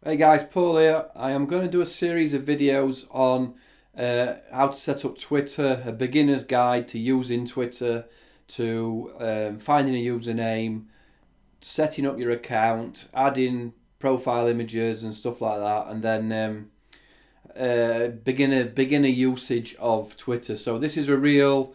Hey guys, Paul here. I am going to do a series of videos on how to set up Twitter, a beginner's guide to using Twitter, to finding a username, setting up your account, adding profile images and stuff like that, and then beginner usage of Twitter. So this is a real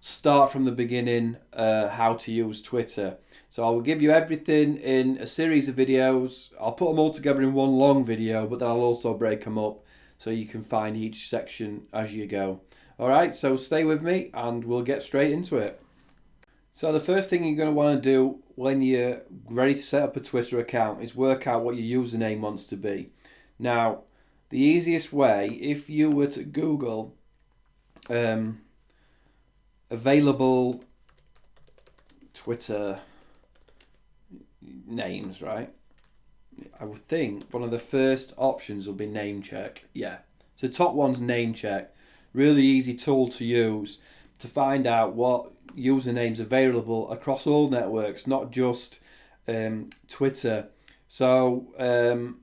start from the beginning, how to use Twitter. So I will give you everything in a series of videos. I'll put them all together in one long video, but then I'll also break them up so you can find each section as you go. Alright, so stay with me and we'll get straight into it. So the first thing you're going to want to do when you're ready to set up a Twitter account is work out what your username wants to be. Now, the easiest way, if you were to Google available Twitter names, right? I would think one of the first options will be name check. Yeah. So top one's name check. Really easy tool to use to find out what usernames available across all networks, not just Twitter. So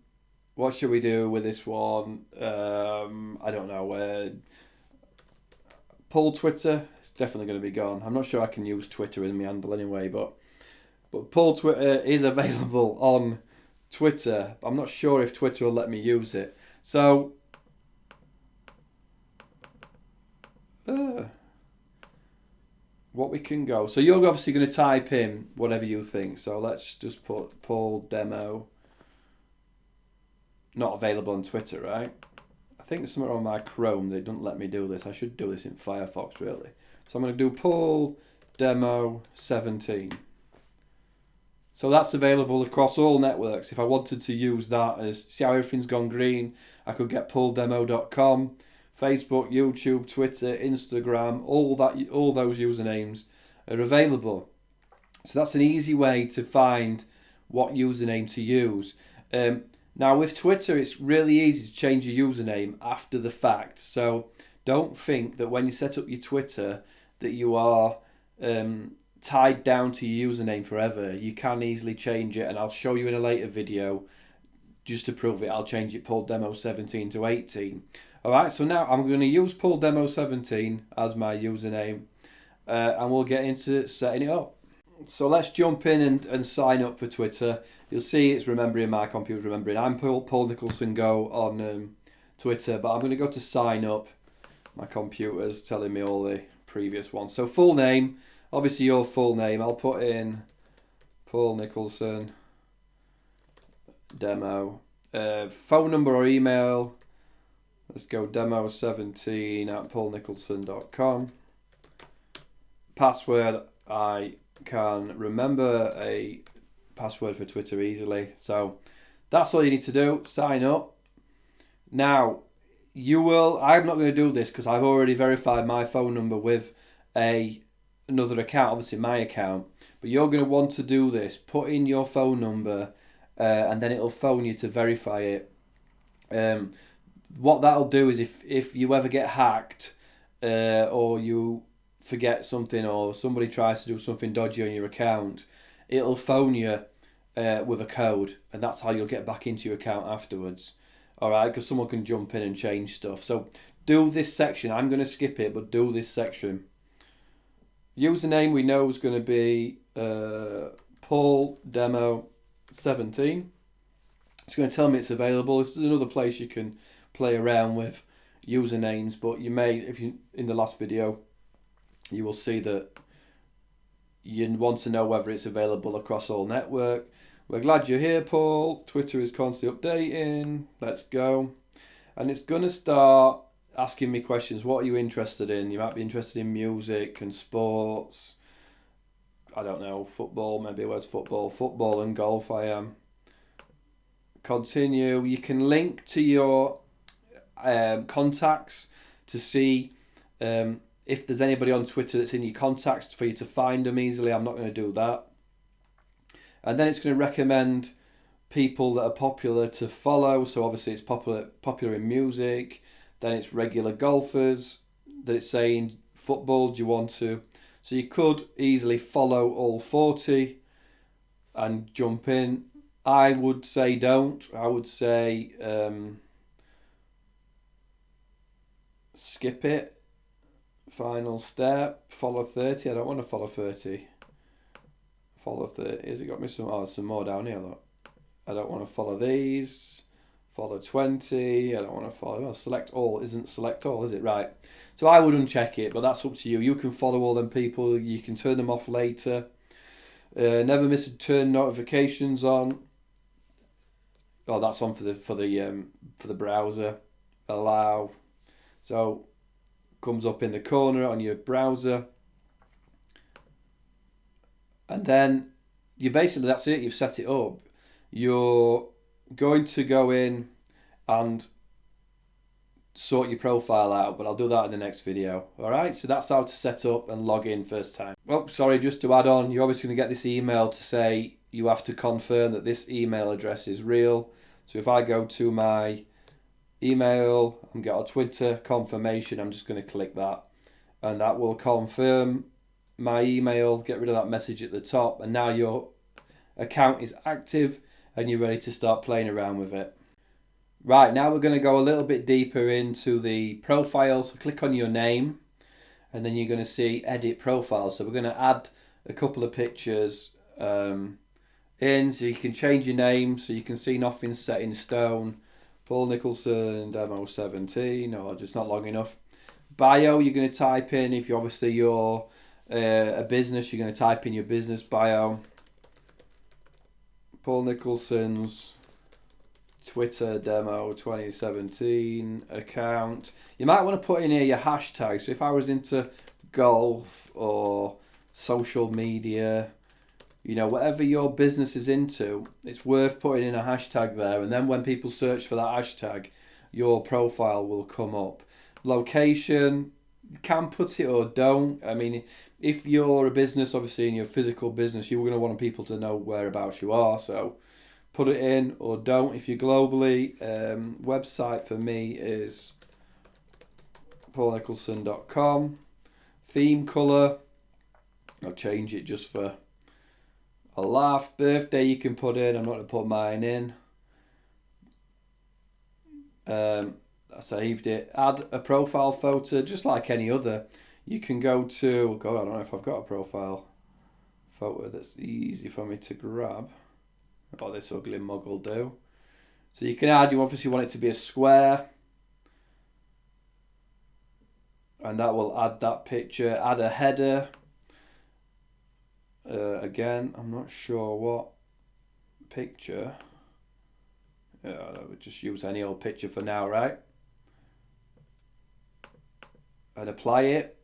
what should we do with this one? I don't know. Pull Twitter. It's definitely going to be gone. I'm not sure I can use Twitter in my handle anyway, but Pull Twitter is available on Twitter. I'm not sure if Twitter will let me use it. So what we can go. So you're obviously going to type in whatever you think. So let's just put Paul demo. Not available on Twitter, right? I think there's something on my Chrome that doesn't let me do this. I should do this in Firefox, really. So I'm going to do Paul demo 17. So that's available across all networks. If I wanted to use that as, see how everything's gone green, I could get pulldemo.com, Facebook, YouTube, Twitter, Instagram, all those usernames are available. So that's an easy way to find what username to use. Now with Twitter, it's really easy to change your username after the fact. So don't think that when you set up your Twitter that you are tied down to your username forever. You can easily change it, and I'll show you in a later video just to prove it. I'll change it Paul Demo 17 to 18. Alright, so now I'm going to use Paul Demo 17 as my username, and we'll get into setting it up. So let's jump in and sign up for Twitter. You'll see it's remembering, my computer's remembering. I'm Paul Nicholson Go on Twitter, but I'm going to go to sign up. My computer's telling me all the previous ones. So full name. Obviously your full name. I'll put in Paul Nicholson demo. Phone number or email. Let's go demo17@paulnicholson.com. Password. I can remember a password for Twitter easily. So that's all you need to do. Sign up. Now, I'm not going to do this because I've already verified my phone number with another account, obviously my account, but you're going to want to do this. Put in your phone number and then it'll phone you to verify it. What that'll do is if you ever get hacked or you forget something or somebody tries to do something dodgy on your account, it'll phone you with a code, and that's how you'll get back into your account afterwards. Alright, because someone can jump in and change stuff. So do this section. I'm going to skip it, but do this section. Username we know is going to be Paul Demo 17. It's going to tell me it's available. This is another place you can play around with usernames, but you may, if you in the last video, you will see that you want to know whether it's available across all network. We're glad you're here, Paul. Twitter is constantly updating. Let's go. And it's going to start asking me questions. What are you interested in? You might be interested in music and sports. I don't know, football, maybe. Where's football? Football and golf I am. Continue. You can link to your contacts to see if there's anybody on Twitter that's in your contacts for you to find them easily. I'm not going to do that. And then it's going to recommend people that are popular to follow. So obviously it's popular in music. Then it's regular golfers that it's saying football, do you want to? So you could easily follow all 40 and jump in. I would say don't. I would say skip it. Final step. Follow 30. I don't want to follow 30. Follow 30. Has it got me some? Oh, some more down here. Look. I don't want to follow these. Follow 20. I don't want to follow. Well, select all isn't select all, is it? Right. So I would uncheck it, but that's up to you. You can follow all them people. You can turn them off later. Never miss a turn notifications on. Oh, that's on for the browser. Allow. So comes up in the corner on your browser, and then you basically, that's it. You've set it up. You're going to go in and sort your profile out, but I'll do that in the next video. Alright, so that's how to set up and log in first time. Oh, sorry, just to add on, you're obviously going to get this email to say you have to confirm that this email address is real. So if I go to my email and get a Twitter confirmation, I'm just going to click that, and that will confirm my email, get rid of that message at the top, and now your account is active and you're ready to start playing around with it. Right, now we're going to go a little bit deeper into the profile. So click on your name, and then you're going to see edit profile. So we're going to add a couple of pictures in, so you can change your name, so you can see nothing's set in stone. Paul Nicholson, demo 17, or just not long enough. Bio, you're going to type in, if you're a business, you're going to type in your business bio. Paul Nicholson's Twitter demo 2017 account. You might want to put in here your hashtag. So if I was into golf or social media, you know, whatever your business is into, it's worth putting in a hashtag there. And then when people search for that hashtag, your profile will come up. Location, you can put it or don't. I mean, if you're a business, obviously in your physical business, you're going to want people to know whereabouts you are. So put it in or don't. If you're globally, website for me is paulnicholson.com. Theme colour, I'll change it just for a laugh. Birthday you can put in. I'm not going to put mine in. I saved it. Add a profile photo, just like any other. You can go to, God, I don't know if I've got a profile photo that's easy for me to grab. Oh, this ugly mug will do. So you can add, you obviously want it to be a square, and that will add that picture. Add a header. Again, I'm not sure what picture. I would just use any old picture for now, right? And apply it.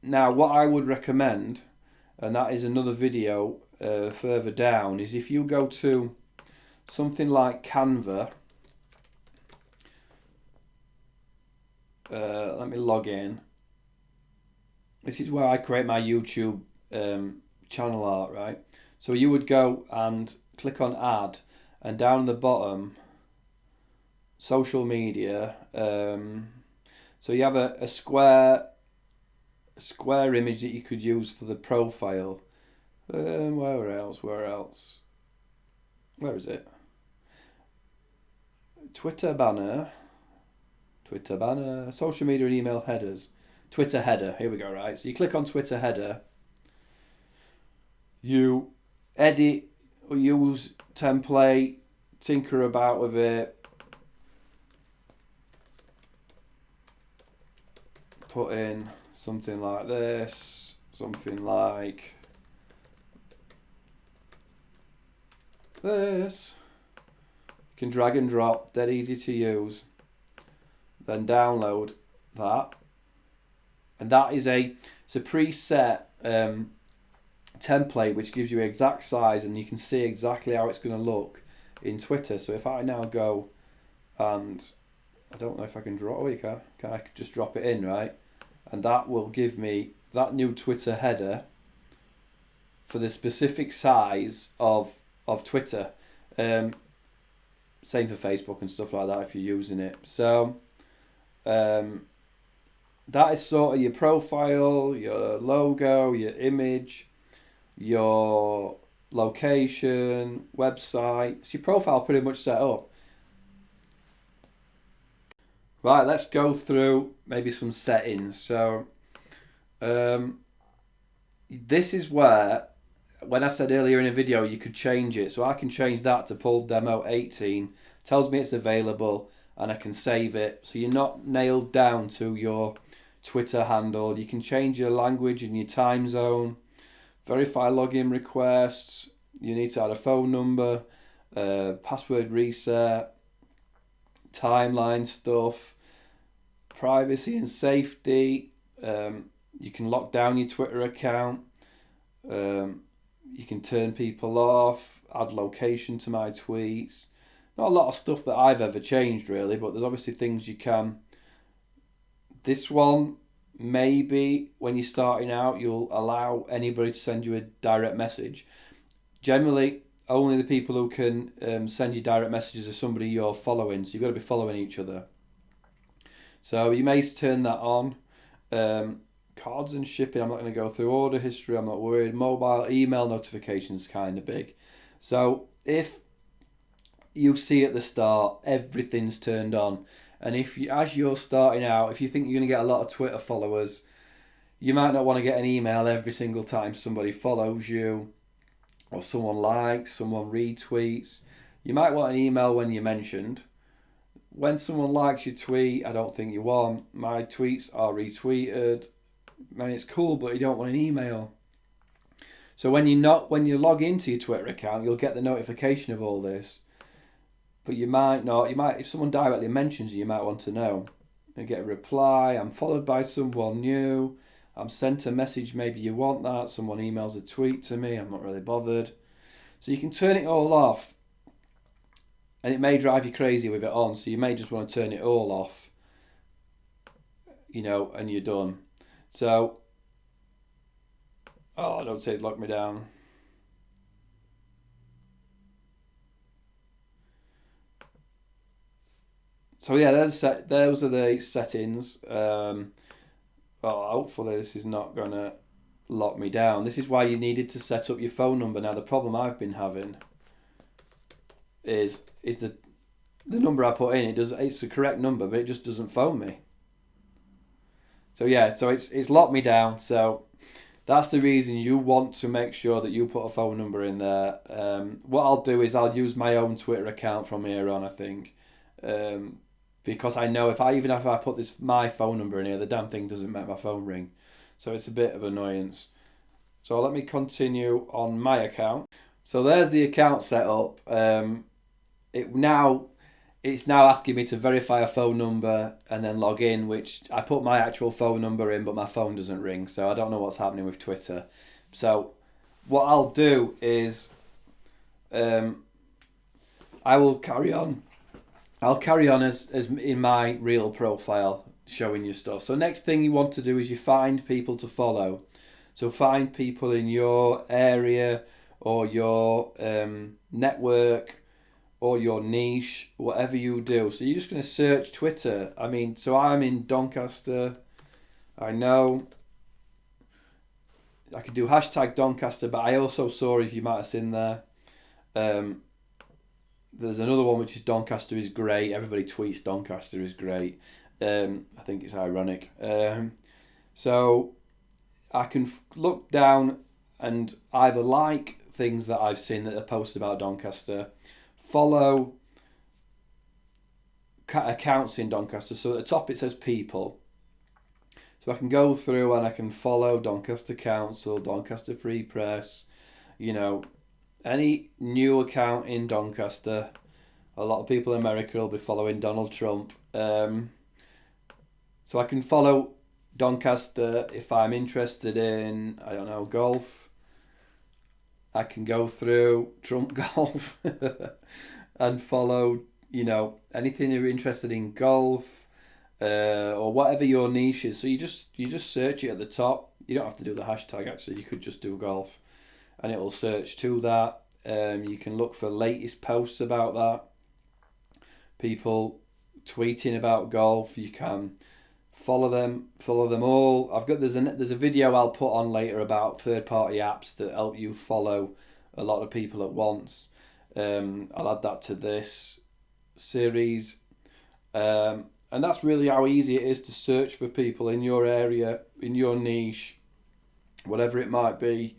Now, what I would recommend, and that is another video further down, is if you go to something like Canva. Let me log in. This is where I create my YouTube channel art, right? So you would go and click on add, and down the bottom, social media. So you have a square image that you could use for the profile. Where else? Where is it? Twitter banner, social media and email headers. Twitter header, here we go, right? So you click on Twitter header, you edit or use template, tinker about with it, put in something like this, something like this. You can drag and drop, dead easy to use. Then download that, and that is it's a preset template which gives you exact size, and you can see exactly how it's going to look in Twitter. So if I now go, and I don't know if I can draw. Oh, you can I just drop it in, right? And that will give me that new Twitter header for the specific size of Twitter. Same for Facebook and stuff like that if you're using it. So that is sort of your profile, your logo, your image, your location, website. It's your profile pretty much set up. Right, let's go through maybe some settings. So this is where, when I said earlier in a video, you could change it. So I can change that to pull demo 18. Tells me it's available and I can save it. So you're not nailed down to your Twitter handle. You can change your language and your time zone. Verify login requests. You need to add a phone number, password reset, timeline stuff, privacy and safety. You can lock down your Twitter account. You can turn people off, add location to my tweets. Not a lot of stuff that I've ever changed really, but there's obviously things you can. This one, maybe when you're starting out, you'll allow anybody to send you a direct message. Generally, only the people who can send you direct messages are somebody you're following, so you've got to be following each other. So you may turn that on. Cards and shipping, I'm not going to go through. Order history, I'm not worried. Mobile email notifications, kind of big. So if you see at the start everything's turned on, and if you, as you're starting out, if you think you're going to get a lot of Twitter followers, you might not want to get an email every single time somebody follows you or someone likes, someone retweets. You might want an email when you're mentioned. When someone likes your tweet, I don't think you want. My tweets are retweeted. I mean, it's cool, but you don't want an email. So when you log into your Twitter account, you'll get the notification of all this. But you might not. If someone directly mentions you might want to know. You get a reply. I'm followed by someone new. I'm sent a message. Maybe you want that. Someone emails a tweet to me. I'm not really bothered. So you can turn it all off. And it may drive you crazy with it on. So you may just want to turn it all off. And you're done. So, don't say it's locked me down. So yeah, those are the settings. Hopefully this is not gonna lock me down. This is why you needed to set up your phone number. Now the problem I've been having is the number I put in. It's the correct number, but it just doesn't phone me. So yeah, so it's locked me down. So that's the reason you want to make sure that you put a phone number in there. What I'll do is I'll use my own Twitter account from here on, I think. Because I know if I put my phone number in here, the damn thing doesn't make my phone ring. So it's a bit of annoyance. So let me continue on my account. So there's the account set up. It's now asking me to verify a phone number and then log in, which I put my actual phone number in, but my phone doesn't ring. So I don't know what's happening with Twitter. So what I'll do is I will carry on. I'll carry on as in my real profile, showing you stuff. So next thing you want to do is you find people to follow. So find people in your area or your network or your niche, whatever you do. So you're just going to search Twitter. So I'm in Doncaster. I know I could do hashtag Doncaster, but I also saw, if you might have seen there, there's another one which is Doncaster is great. Everybody tweets Doncaster is great. I think it's ironic. So I can look down and either like things that I've seen that are posted about Doncaster, follow accounts in Doncaster. So at the top it says people. So I can go through and I can follow Doncaster Council, Doncaster Free Press, any new account in Doncaster. A lot of people in America will be following Donald Trump. So I can follow Doncaster if I'm interested in, golf. I can go through Trump Golf and follow, anything you're interested in golf or whatever your niche is. So you just search it at the top. You don't have to do the hashtag actually. You could just do golf and it will search to that. You can look for latest posts about that. People tweeting about golf. You can follow them all. There's a video I'll put on later about third-party apps that help you follow a lot of people at once. I'll add that to this series. And that's really how easy it is to search for people in your area, in your niche, whatever it might be,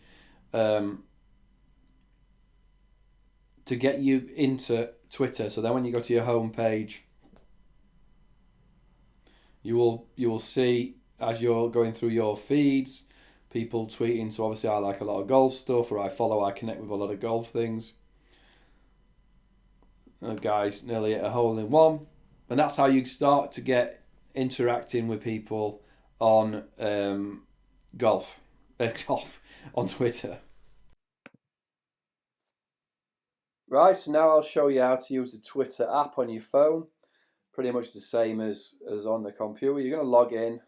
to get you into Twitter. So then when you go to your home page, you will see, as you're going through your feeds, people tweeting. So obviously I like a lot of golf stuff, or I connect with a lot of golf things. Guys nearly hit a hole in one. And that's how you start to get interacting with people on golf on Twitter. Right, so now I'll show you how to use the Twitter app on your phone. Pretty much the same as on the computer. You're going to log in.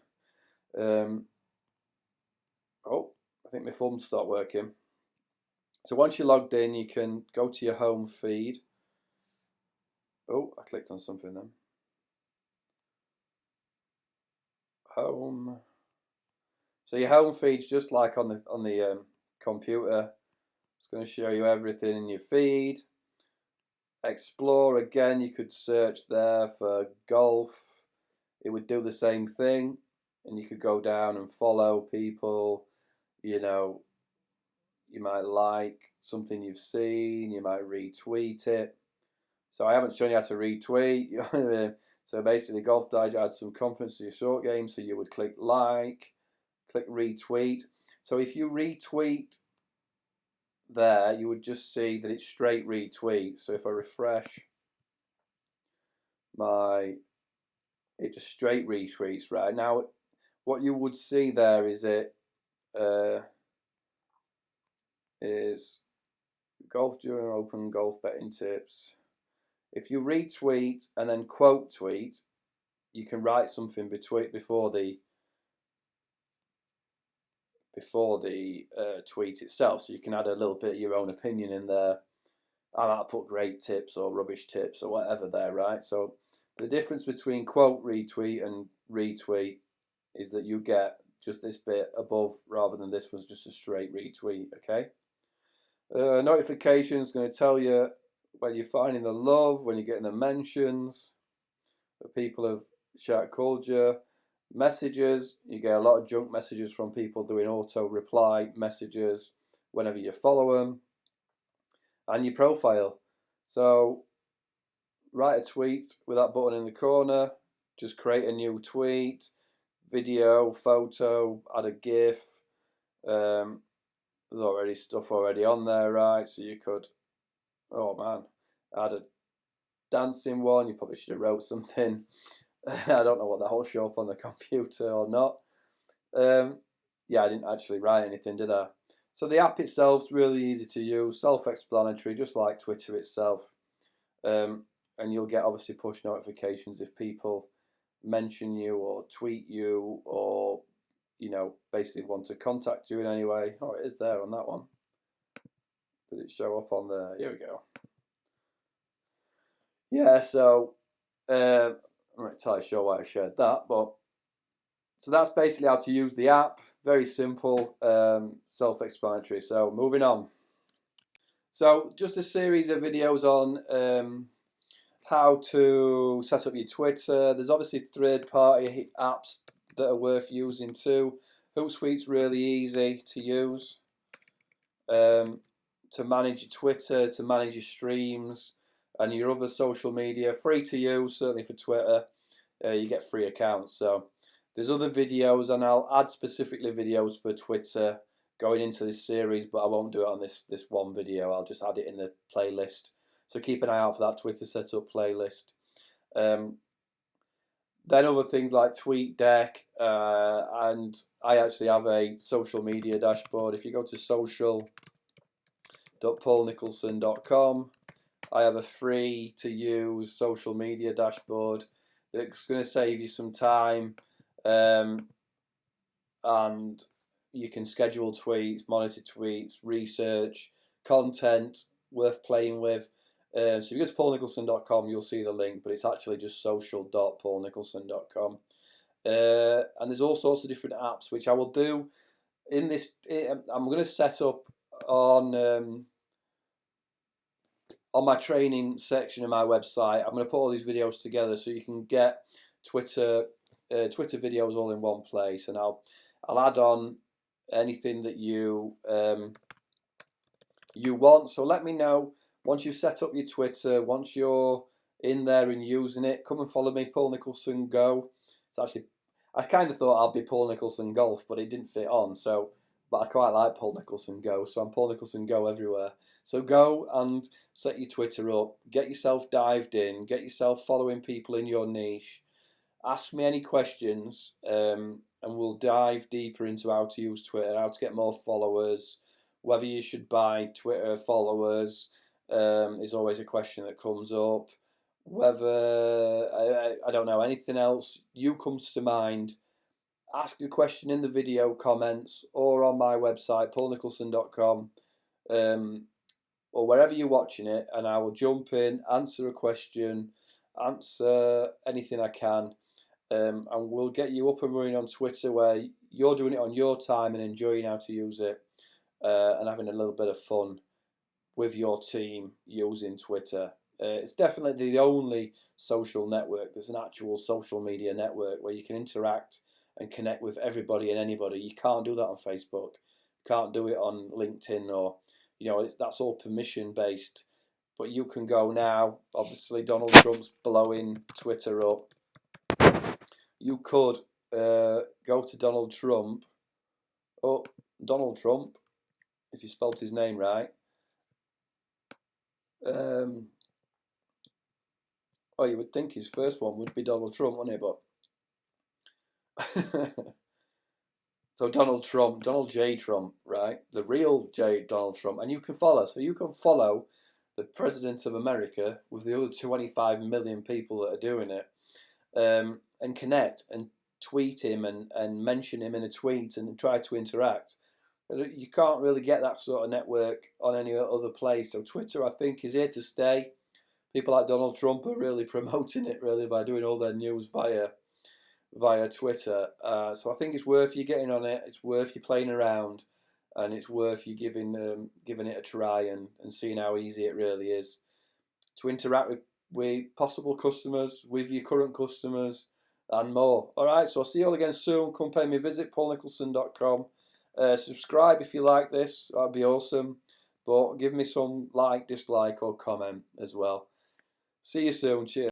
Oh, I think my phone stopped working. So once you're logged in, you can go to your home feed. Oh, I clicked on something then. Home. So your home feed's just like on the computer. It's going to show you everything in your feed. Explore, again, you could search there for golf. It would do the same thing, and you could go down and follow people. You know, you might like something you've seen, you might retweet it. So I haven't shown you how to retweet. So basically, Golf Digest adds some confidence to your short game. So you would click like, click retweet. So if you retweet there, you would just see that it's straight retweet. So if I refresh it just straight retweets. Right now, what you would see there is is golf during open, golf betting tips. If you retweet and then quote tweet, you can write something before the tweet itself. So you can add a little bit of your own opinion in there. I might put great tips or rubbish tips or whatever there, right? So the difference between quote retweet and retweet is that you get just this bit above rather than this was just a straight retweet, okay? Notifications going to tell you when you're finding the love, when you're getting the mentions, that people have called you. Messages, you get a lot of junk messages from people doing auto reply messages whenever you follow them. And your profile. So write a tweet with that button in the corner, just create a new tweet, video, photo, add a GIF. There's already stuff on there, right? So you could, oh man, add a dancing one. You probably should have wrote something. I don't know what that will show up on the computer or not. Yeah, I didn't actually write anything, did I? So the app itself is really easy to use, self-explanatory, just like Twitter itself. And you'll get obviously push notifications if people mention you or tweet you or, you know, basically want to contact you in any way. Oh, it is there on that one. Did it show up on there? Here we go. Yeah, so I'm not entirely sure why I shared that, but so that's basically how to use the app. Very simple, self-explanatory. So moving on. So just a series of videos on how to set up your Twitter. There's obviously third-party apps that are worth using too. Hootsuite's really easy to use to manage your Twitter, to manage your streams and your other social media. Free to use, certainly for Twitter. You get free accounts. So there's other videos, and I'll add specifically videos for Twitter going into this series, but I won't do it on this one video. I'll just add it in the playlist. So keep an eye out for that Twitter setup playlist. Then other things like TweetDeck, and I actually have a social media dashboard. If you go to social.paulnicholson.com, I have a free to use social media dashboard that's going to save you some time, and you can schedule tweets, monitor tweets, research, content worth playing with. So if you go to paulnicholson.com, you'll see the link, but it's actually just social.paulnicholson.com. And there's all sorts of different apps, which I will do in this. I'm going to set up on on my training section of my website, I'm going to put all these videos together so you can get Twitter videos all in one place, and I'll add on anything that you want. So let me know once you've set up your Twitter, once you're in there and using it. Come and follow me, Paul Nicholson Go. It's actually, I kind of thought I'd be Paul Nicholson Golf, but it didn't fit on. So, but I quite like Paul Nicholson Go, so I'm Paul Nicholson Go everywhere. So go and set your Twitter up, get yourself dived in, get yourself following people in your niche. Ask me any questions, and we'll dive deeper into how to use Twitter, how to get more followers, whether you should buy Twitter followers is always a question that comes up. Whether I don't know anything else you comes to mind, ask a question in the video comments or on my website paulnicholson.com, or wherever you're watching it, and I will jump in, answer a question, answer anything I can. And we'll get you up and running on Twitter where you're doing it on your time and enjoying how to use it, and having a little bit of fun with your team using Twitter. It's definitely the only social network that's an actual social media network where you can interact and connect with everybody and anybody. You can't do that on Facebook. You can't do it on LinkedIn, or that's all permission based. But you can go now. Obviously, Donald Trump's blowing Twitter up. You could go to Donald Trump. Oh, Donald Trump, if you spelt his name right. Oh, you would think his first one would be Donald Trump, wouldn't it? But so Donald Trump, Donald J. Trump, right? The real Donald Trump, and you can follow. So you can follow the President of America with the other 25 million people that are doing it, and connect and tweet him and mention him in a tweet and try to interact. You can't really get that sort of network on any other place. So Twitter, I think, is here to stay. People like Donald Trump are really promoting it, really, by doing all their news via Twitter. So I think it's worth you getting on it. It's worth you playing around, and it's worth you giving it a try and seeing how easy it really is to interact with possible customers, with your current customers, and more. All right, so I'll see you all again soon. Come pay me a visit, paulnicholson.com. Subscribe if you like this. That'd be awesome. But give me some like, dislike, or comment as well. See you soon. Cheers.